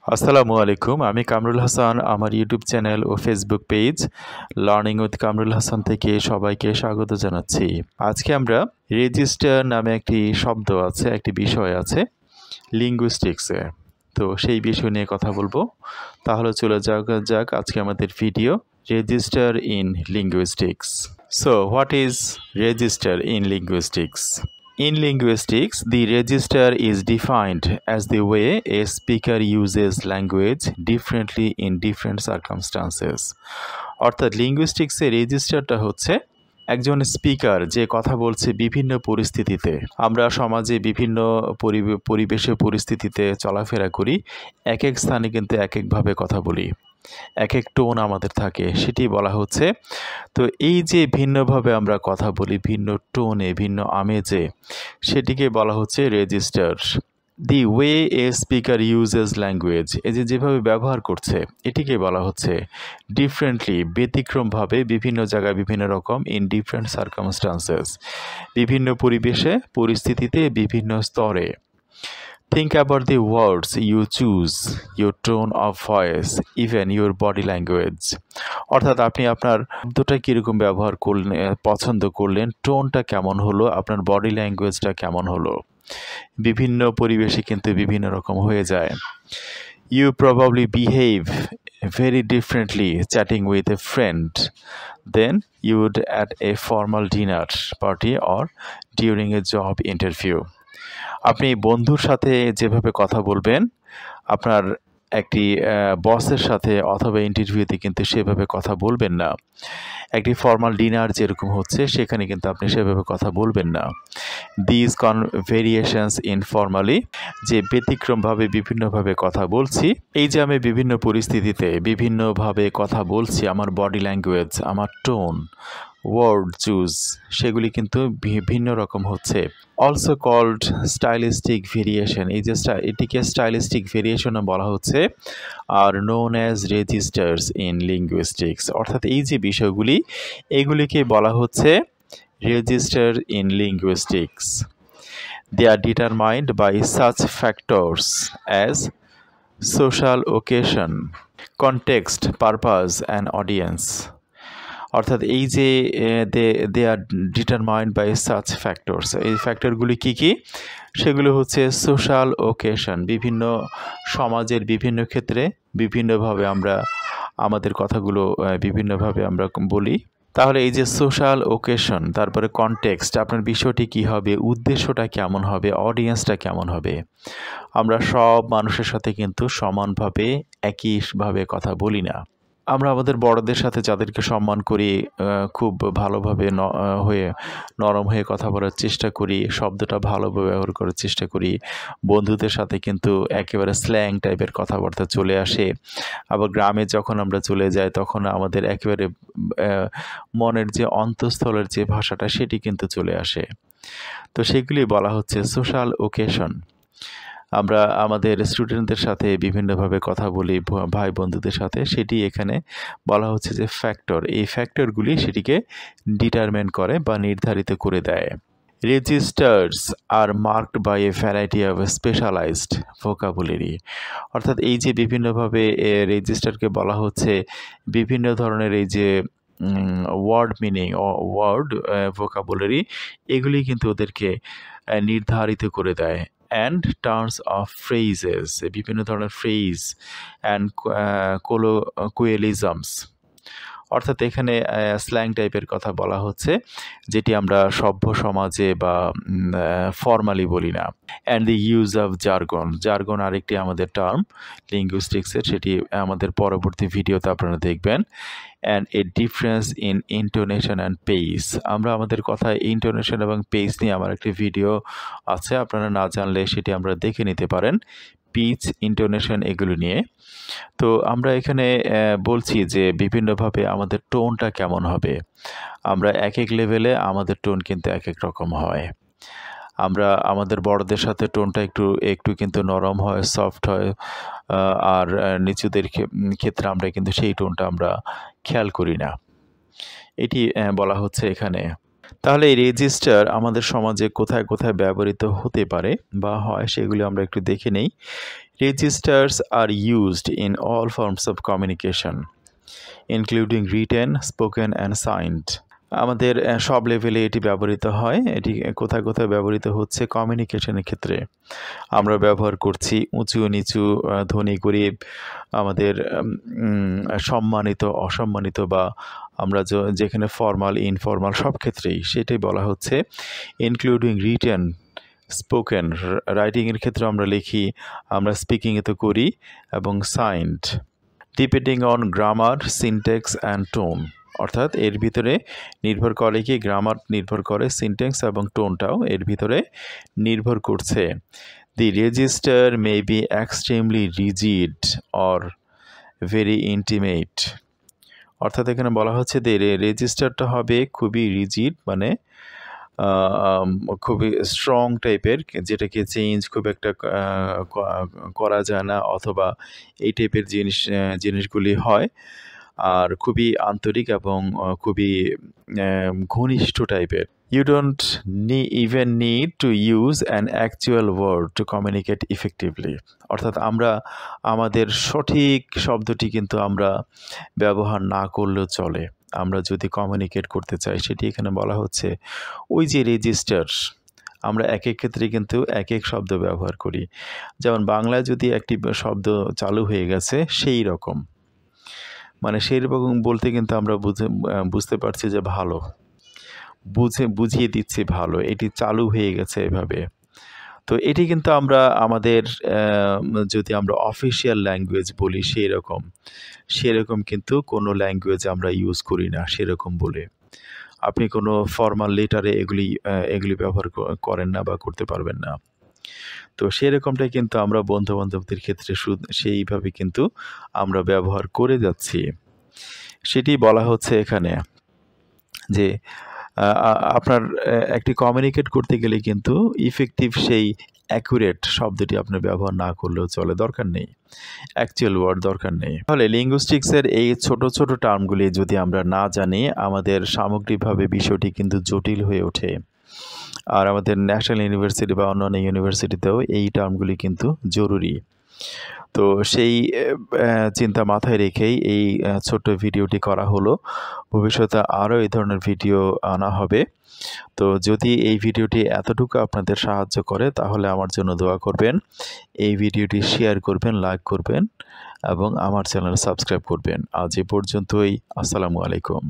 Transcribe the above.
আসসালামু আলাইকুম। আমি কামরুল হাসান। আমার ইউটিউব চ্যানেল ও Facebook page learning with Kamrul Hasan থেকে সবাইকে স্বাগত জানাচ্ছি। আজকে আমরা রেজিস্টার নামে একটি শব্দ আছে, একটি বিষয় আছে লিঙ্গুইস্টিক্সে। তো সেই বিষয় নিয়ে কথা বলবো। তাহলে চলে যাক আজকে আমাদের video register in linguistics. So, what is register in linguistics? In linguistics, the register is defined as the way a speaker uses language differently in different circumstances. অর্থাৎ লিঙ্গুইস্টিক্সে রেজিস্টারটা হচ্ছে একজন স্পিকার যে কথা বলছে বিভিন্ন পরিস্থিতিতে। আমরা সমাজে বিভিন্ন পরিবেশে পরিস্থিতিতে চলাফেরা করি, এক এক স্থানে কিন্তু এক একভাবে কথা বলি, এক এক টোন আমাদের থাকে, সেটি বলা হচ্ছে। তো এই যে ভিন্নভাবে আমরা কথা বলি, ভিন্ন টোনে, ভিন্ন আমেজে, সেটিকে বলা হচ্ছে register. The way A speaker uses language, এই যে যেভাবে ব্যবহার করছে, এটিকে বলা হচ্ছে ডিফারেন্টলি, ব্যতিক্রমভাবে, বিভিন্ন জায়গায় বিভিন্ন রকম, ইন ডিফারেন্ট সার্কামস্টান্সেস, বিভিন্ন পরিবেশে, পরিস্থিতিতে, বিভিন্ন স্তরে। Think about the words you choose, your tone of voice, even your body language. অর্থাৎ আপনি আপনার শব্দটা কীরকম ব্যবহার করলেন, পছন্দ করলেন, টোনটা কেমন হলো, আপনার বডি ল্যাঙ্গুয়েজটা কেমন হলো, বিভিন্ন পরিবেশে কিন্তু বিভিন্ন রকম হয়ে যায়। You probably behave very differently chatting with a friend than you would at a formal dinner party or during a job interview. আপনি বন্ধুর সাথে যেভাবে কথা বলবেন, আপনার একটি বসের সাথে অথবা ইন্টারভিউতে কিন্তু সেভাবে কথা বলবেন না। একটি ফর্মাল ডিনার যেরকম হচ্ছে, সেখানে কিন্তু আপনি সেভাবে কথা বলবেন না। দিস ভেরিয়েশনস ইনফর্মালি, যে ব্যতিক্রমভাবে বিভিন্নভাবে কথা বলছি, এই যে আমি বিভিন্ন পরিস্থিতিতে বিভিন্নভাবে কথা বলছি, আমার বডি ল্যাঙ্গুয়েজ, আমার টোন, ওয়ার্ড চুজ, সেগুলি কিন্তু ভিন্ন রকম হচ্ছে। অলসো কল্ড স্টাইলিস্টিক ভেরিয়েশন, এই যে এটিকে স্টাইলিস্টিক ভেরিয়েশনও বলা হচ্ছে, are known as registers in linguistics. অর্থাৎ এই যে বিষয়গুলি, এগুলিকে বলা হচ্ছে register in linguistics. They are determined by such factors as social occasion, context, purpose and audience. অর্থাৎ এই যে দে আর ডিটারমাইন্ড বাই সাচ ফ্যাক্টরস, এই ফ্যাক্টরগুলি কী কী? সেগুলো হচ্ছে সোশ্যাল ওকেশন, বিভিন্ন সমাজের বিভিন্ন ক্ষেত্রে বিভিন্নভাবে আমরা আমাদের কথাগুলো বিভিন্নভাবে আমরা বলি। তাহলে এই যে সোশ্যাল ওকেশন, তারপরে কনটেক্সট, আপনার বিষয়টি কী হবে, উদ্দেশ্যটা কেমন হবে, অডিয়েন্সটা কেমন হবে। আমরা সব মানুষের সাথে কিন্তু সমানভাবে একইভাবে কথা বলি না। আমরা আমাদের বড়দের সাথে যাদেরকে সম্মান করি, খুব ভালোভাবে নরম হয়ে কথা বলার চেষ্টা করি, শব্দটা ভালোভাবে ব্যবহার করার চেষ্টা করি। বন্ধুদের সাথে কিন্তু একেবারে স্ল্যাং টাইপের কথাবার্তা চলে আসে। আবার গ্রামে যখন আমরা চলে যাই, তখন আমাদের একেবারে মনের যে অন্তঃস্থলের যে ভাষাটা, সেটি কিন্তু চলে আসে। তো সেগুলি বলা হচ্ছে সোশ্যাল ওকেশন। আমরা আমাদের স্টুডেন্টদের সাথে বিভিন্নভাবে কথা বলি, ভাই বন্ধুদের সাথে, সেটি এখানে বলা হচ্ছে যে ফ্যাক্টর। এই ফ্যাক্টরগুলি সেটিকে ডিটারমিন করে বা নির্ধারিত করে দেয়। Registers are marked by a variety of specialised vocabulary. অর্থাৎ এই যে বিভিন্নভাবে রেজিস্টারকে বলা হচ্ছে বিভিন্ন ধরনের এই যে ওয়ার্ড মিনিং ও ওয়ার্ড ভোকাবুলারি, এগুলি কিন্তু ওদেরকে নির্ধারিত করে দেয়। অ্যান্ড টার্মস অফ ফ্রেজেস, বিভিন্ন ধরনের ফ্রেজ অ্যান্ড কোয়েলিজমস। অর্থাৎ এখানে স্ল্যাং টাইপের কথা বলা হচ্ছে, যেটি আমরা সভ্য সমাজে বা ফর্মালি বলি না। And the use of jargon, jargon আরেকটি আমাদের টার্ম লিঙ্গুইস্টিক্সের, সেটি আমাদের পরবর্তী ভিডিওতে আপনারা দেখবেন। And a difference in intonation and pace, আমরা আমাদের কথায় ইন্টোনেশন এবং পেস নিয়ে আমার একটি ভিডিও আছে, আপনারা না জানলে সেটি আমরা দেখে নিতে পারেন, পিচ, ইন্টোনেশন, এগুলো নিয়ে। তো আমরা এখানে বলছি যে বিভিন্নভাবে আমাদের টোনটা কেমন হবে। আমরা এক এক লেভেলে আমাদের টোন কিন্তু এক এক রকম হয়। আমরা আমাদের বড়দের সাথে টোনটা একটু কিন্তু নরম হয়, সফট হয়, আর নিচুদের ক্ষেত্রে আমরা কিন্তু সেই টোনটা আমরা খেয়াল করি না। এটি বলা হচ্ছে এখানে। তাহলে এই রেজিস্টার আমাদের সমাজে কোথায় কোথায় ব্যবহৃত হতে পারে বা হয়, সেগুলি আমরা একটু দেখে নেই। Registers are used in all forms of communication, including written, spoken and signed. আমাদের সব লেভেলে এটি ব্যবহৃত হয়। এটি কোথায় কোথায় ব্যবহৃত হচ্ছে? কমিউনিকেশনের ক্ষেত্রে আমরা ব্যবহার করছি উঁচু নিচু, ধনী গরিব, আমাদের সম্মানিত অসম্মানিত, বা আমরা যেখানে ফর্মাল ইনফর্মাল সব ক্ষেত্রেই সেটাই বলা হচ্ছে। ইনক্লুডিং রিটেন, স্পোকেন, রাইটিংয়ের ক্ষেত্রে আমরা লিখি, আমরা স্পিকিংয়ে তো করি, এবং signed. Depending on grammar, syntax and tone, অর্থাৎ এর ভিতরে নির্ভর করে কি? গ্রামার নির্ভর করে, সিনট্যাক্স এবং টোনটাও এর ভিতরে নির্ভর করছে। The register may be extremely rigid or very intimate, অর্থাৎ এখানে বলা হচ্ছে যে রেজিস্টারটা হবে খুবই রিজিড, মানে খুবই স্ট্রং টাইপের, যেটাকে চেঞ্জ খুব একটা করা যায় না, অথবা এই টাইপের জিনিসগুলি হয়। আর খুবই আন্তরিক এবং খুবই ঘনিষ্ঠ টাইপের। You don't even need to use an actual word to communicate effectively, অর্থাৎ আমরা আমাদের সঠিক শব্দটি কিন্তু আমরা ব্যবহার না করলেও চলে। আমরা যদি কমিউনিকেট করতে চাই, সেটি এখানে বলা হচ্ছে। ওই যে রেজিস্টার, আমরা এক এক ক্ষেত্রে কিন্তু এক এক শব্দ ব্যবহার করি। যেমন বাংলায় যদি একটি শব্দ চালু হয়ে গেছে, সেই রকম, মানে সেই রকম বলতে কিন্তু আমরা বুঝতে পারছি যে ভালো, বুঝিয়ে দিচ্ছি ভালো, এটি চালু হয়ে গেছে এভাবে। তো এটি কিন্তু আমরা আমাদের যদি আমরা অফিসিয়াল ল্যাঙ্গুয়েজ বলি সেরকম কিন্তু কোনো ল্যাঙ্গুয়েজ আমরা ইউজ করি না সেরকম বলে। আপনি কোনো ফর্মাল লেটারে এগুলি ব্যবহার করেন না বা করতে পারবেন না। তো সেরকমটাই কিন্তু আমরা বন্ধুবান্ধবদের ক্ষেত্রে সেইভাবে কিন্তু আমরা ব্যবহার করে যাচ্ছি। সেটি বলা হচ্ছে এখানে যে আপনার একটি কমিউনিকেট করতে গেলে কিন্তু ইফেক্টিভ সেই অ্যাকুরেট শব্দটি আপনার ব্যবহার না করলেও চলে, দরকার নেই, অ্যাকচুয়াল ওয়ার্ড দরকার নেই। তাহলে লিঙ্গুইস্টিক্সের এই ছোট ছোট টার্মগুলি যদি আমরা না জানি, আমাদের সামগ্রিকভাবে বিষয়টি কিন্তু জটিল হয়ে ওঠে। আর আমাদের ন্যাশনাল ইউনিভার্সিটি বা অন্যান্য ইউনিভার্সিটিতেও এই টার্মগুলি কিন্তু জরুরি। তো সেই চিন্তা মাথায় রেখেই এই ছোট্ট ভিডিওটি করা হলো। ভবিষ্যতে আরও এই ধরনের ভিডিও আনা হবে। তো যদি এই ভিডিওটি এতটুকু আপনাদের সাহায্য করে, তাহলে আমার জন্য দোয়া করবেন, এই ভিডিওটি শেয়ার করবেন, লাইক করবেন এবং আমার চ্যানেল সাবস্ক্রাইব করবেন। আজ এ পর্যন্তই। আসসালামু আলাইকুম।